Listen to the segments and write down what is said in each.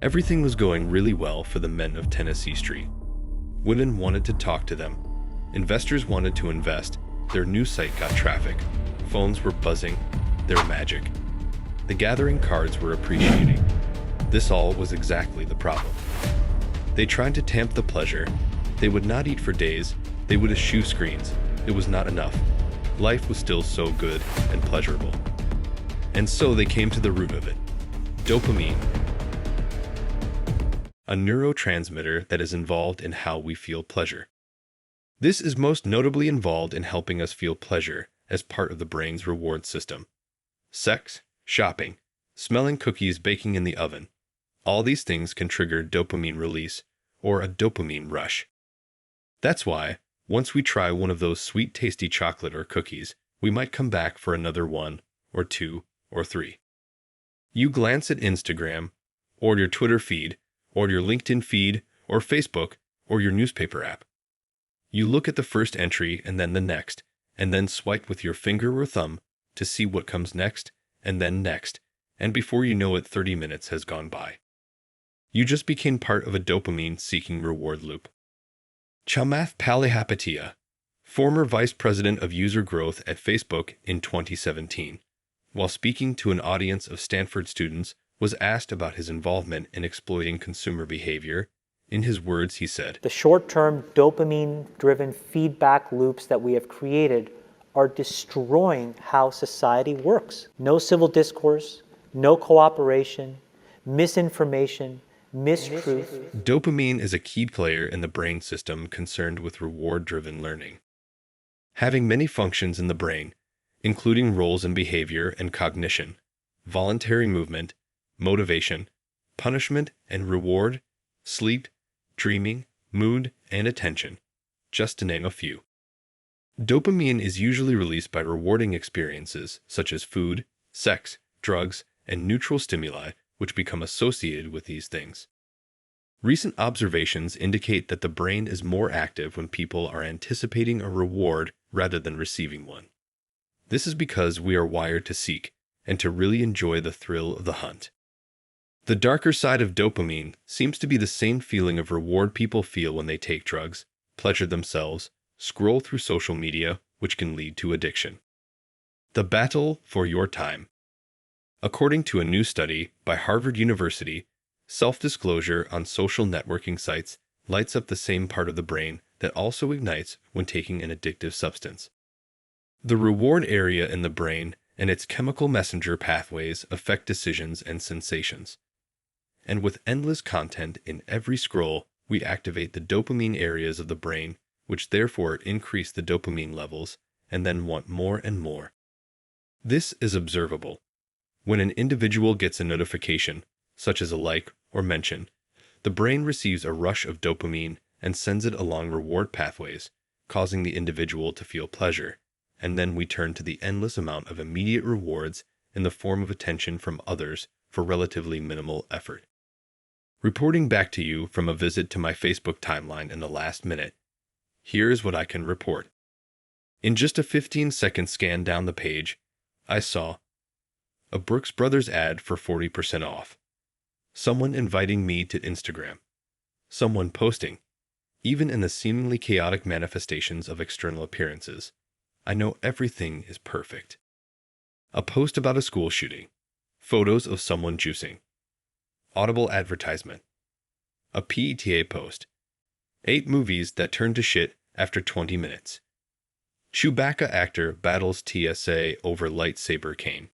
Everything was going really well for the men of Tennessee Street. Women wanted to talk to them. Investors wanted to invest. Their new site got traffic. Phones were buzzing. Their magic. The gathering cards were appreciating. This all was exactly the problem. They tried to tamp the pleasure. They would not eat for days. They would eschew screens. It was not enough. Life was still so good and pleasurable. And so they came to the root of it. Dopamine, a neurotransmitter that is involved in how we feel pleasure. This is most notably involved in helping us feel pleasure as part of the brain's reward system. Sex, shopping, smelling cookies baking in the oven. All these things can trigger dopamine release or a dopamine rush. That's why, once we try one of those sweet tasty chocolate or cookies, we might come back for another one, or two, or three. You glance at Instagram, or your Twitter feed, or your LinkedIn feed, or Facebook, or your newspaper app. You look at the first entry and then the next, and then swipe with your finger or thumb to see what comes next, and then next, and before you know it, 30 minutes has gone by. You just became part of a dopamine-seeking reward loop. Chamath Palihapitiya, former vice president of user growth at Facebook in 2017, while speaking to an audience of Stanford students, was asked about his involvement in exploiting consumer behavior. In his words, he said, "The short-term dopamine-driven feedback loops that we have created are destroying how society works. No civil discourse, no cooperation, misinformation, mistruth." Dopamine is a key player in the brain system concerned with reward-driven learning. Having many functions in the brain, including roles in behavior and cognition, voluntary movement, motivation, punishment and reward, sleep, dreaming, mood, and attention, just to name a few. Dopamine is usually released by rewarding experiences such as food, sex, drugs, and neutral stimuli, which become associated with these things. Recent observations indicate that the brain is more active when people are anticipating a reward rather than receiving one. This is because we are wired to seek and to really enjoy the thrill of the hunt. The darker side of dopamine seems to be the same feeling of reward people feel when they take drugs, pleasure themselves, scroll through social media, which can lead to addiction. The battle for your time. According to a new study by Harvard University, self-disclosure on social networking sites lights up the same part of the brain that also ignites when taking an addictive substance. The reward area in the brain and its chemical messenger pathways affect decisions and sensations. And with endless content in every scroll, we activate the dopamine areas of the brain, which therefore increase the dopamine levels and then want more and more. This is observable. When an individual gets a notification, such as a like or mention, the brain receives a rush of dopamine and sends it along reward pathways, causing the individual to feel pleasure, and then we turn to the endless amount of immediate rewards in the form of attention from others for relatively minimal effort. Reporting back to you from a visit to my Facebook timeline in the last minute, here is what I can report. In just a 15-second scan down the page, I saw a Brooks Brothers ad for 40% off, someone inviting me to Instagram, someone posting, even in the seemingly chaotic manifestations of external appearances, I know everything is perfect. A post about a school shooting, photos of someone juicing, Audible advertisement, a PETA post, 8 movies that turn to shit after 20 minutes. Chewbacca actor battles TSA over lightsaber cane.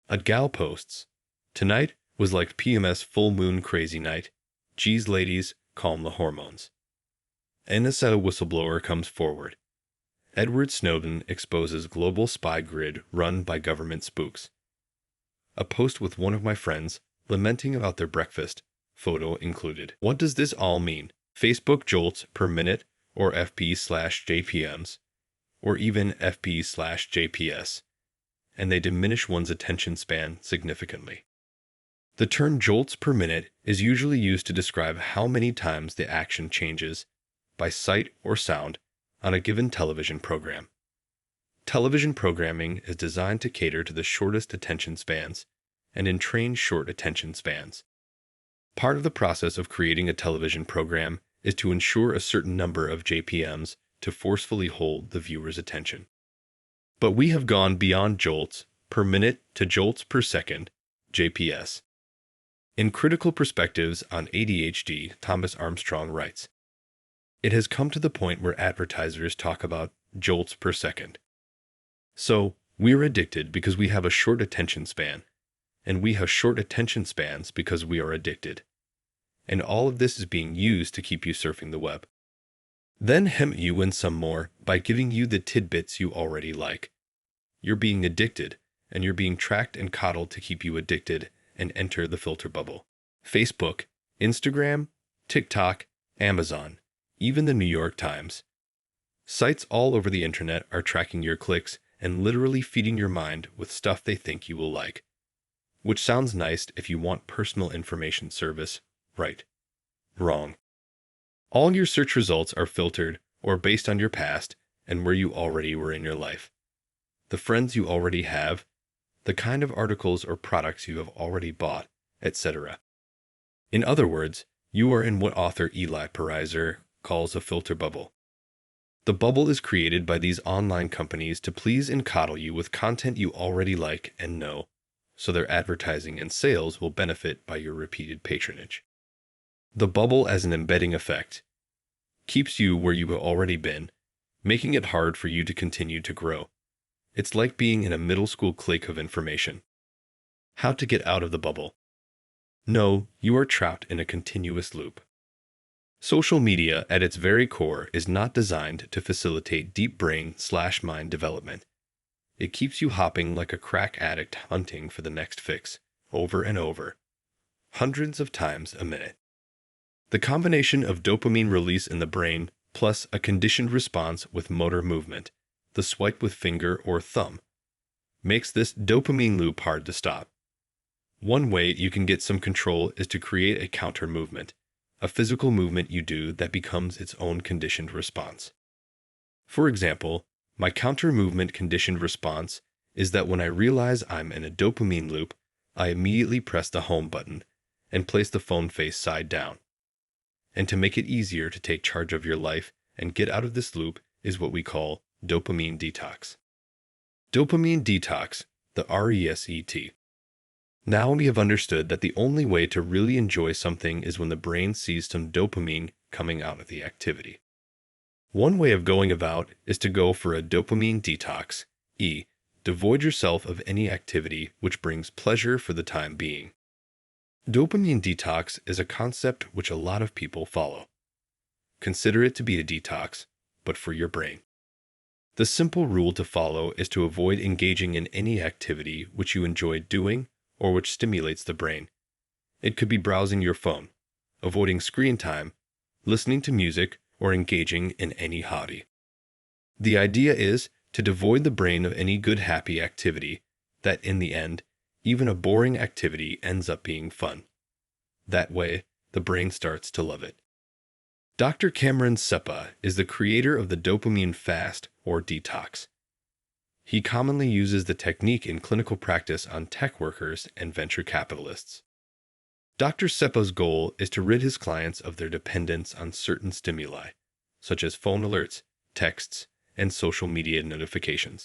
A gal posts, tonight was like PMS full moon crazy night. Geez ladies, calm the hormones. NSA whistleblower comes forward. Edward Snowden exposes global spy grid run by government spooks. A post with one of my friends lamenting about their breakfast, photo included. What does this all mean? Facebook jolts per minute or FP/JPMs, or even FP/JPS, and they diminish one's attention span significantly. The term jolts per minute is usually used to describe how many times the action changes, by sight or sound, on a given television program. Television programming is designed to cater to the shortest attention spans and entrain short attention spans. Part of the process of creating a television program is to ensure a certain number of JPMs to forcefully hold the viewer's attention. But we have gone beyond jolts per minute to jolts per second, JPS. In Critical Perspectives on ADHD, Thomas Armstrong writes, "It has come to the point where advertisers talk about jolts per second. So, we're addicted because we have a short attention span, and we have short attention spans because we are addicted. And all of this is being used to keep you surfing the web. Then hem you in some more by giving you the tidbits you already like. You're being addicted, and you're being tracked and coddled to keep you addicted and enter the filter bubble. Facebook, Instagram, TikTok, Amazon, even the New York Times. Sites all over the internet are tracking your clicks and literally feeding your mind with stuff they think you will like. Which sounds nice if you want personal information service, right? Wrong. All your search results are filtered or based on your past and where you already were in your life. The friends you already have, the kind of articles or products you have already bought, etc. In other words, you are in what author Eli Pariser calls a filter bubble. The bubble is created by these online companies to please and coddle you with content you already like and know, so their advertising and sales will benefit by your repeated patronage. The bubble as an embedding effect keeps you where you have already been, making it hard for you to continue to grow. It's like being in a middle school clique of information. How to get out of the bubble? No, you are trapped in a continuous loop. Social media, at its very core, is not designed to facilitate deep brain/mind development. It keeps you hopping like a crack addict hunting for the next fix, over and over, hundreds of times a minute. The combination of dopamine release in the brain plus a conditioned response with motor movement, the swipe with finger or thumb, makes this dopamine loop hard to stop. One way you can get some control is to create a counter movement, a physical movement you do that becomes its own conditioned response. For example, my counter movement conditioned response is that when I realize I'm in a dopamine loop, I immediately press the home button and place the phone face side down. And to make it easier to take charge of your life and get out of this loop is what we call dopamine detox. Dopamine detox, the RESET. Now we have understood that the only way to really enjoy something is when the brain sees some dopamine coming out of the activity. One way of going about is to go for a dopamine detox, devoid yourself of any activity which brings pleasure for the time being. Dopamine detox is a concept which a lot of people follow. Consider it to be a detox, but for your brain. The simple rule to follow is to avoid engaging in any activity which you enjoy doing or which stimulates the brain. It could be browsing your phone, avoiding screen time, listening to music, or engaging in any hobby. The idea is to devoid the brain of any good happy activity that in the end, even a boring activity ends up being fun. That way, the brain starts to love it. Dr. Cameron Seppa is the creator of the dopamine fast or detox. He commonly uses the technique in clinical practice on tech workers and venture capitalists. Dr. Seppa's goal is to rid his clients of their dependence on certain stimuli, such as phone alerts, texts, and social media notifications.